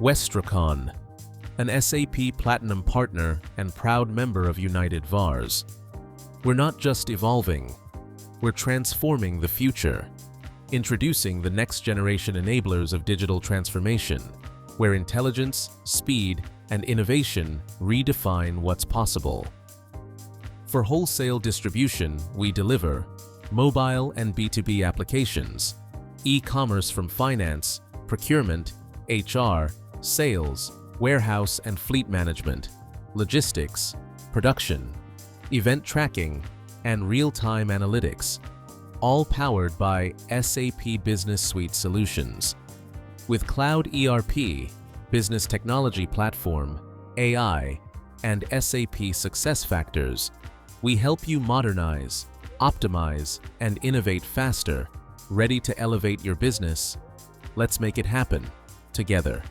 Westrocon, an SAP Platinum partner and proud member of United VARs. We're not just evolving, we're transforming the future, introducing the next generation enablers of digital transformation, where intelligence, speed, and innovation redefine what's possible. For wholesale distribution, we deliver mobile and B2B applications, e-commerce from finance, procurement, HR, sales, warehouse and fleet management, logistics, production, event tracking, and real-time analytics, all powered by SAP Business Suite solutions. With Cloud ERP, Business Technology Platform, AI, and SAP SuccessFactors, we help you modernize, optimize, and innovate faster, ready to elevate your business. Let's make it happen together.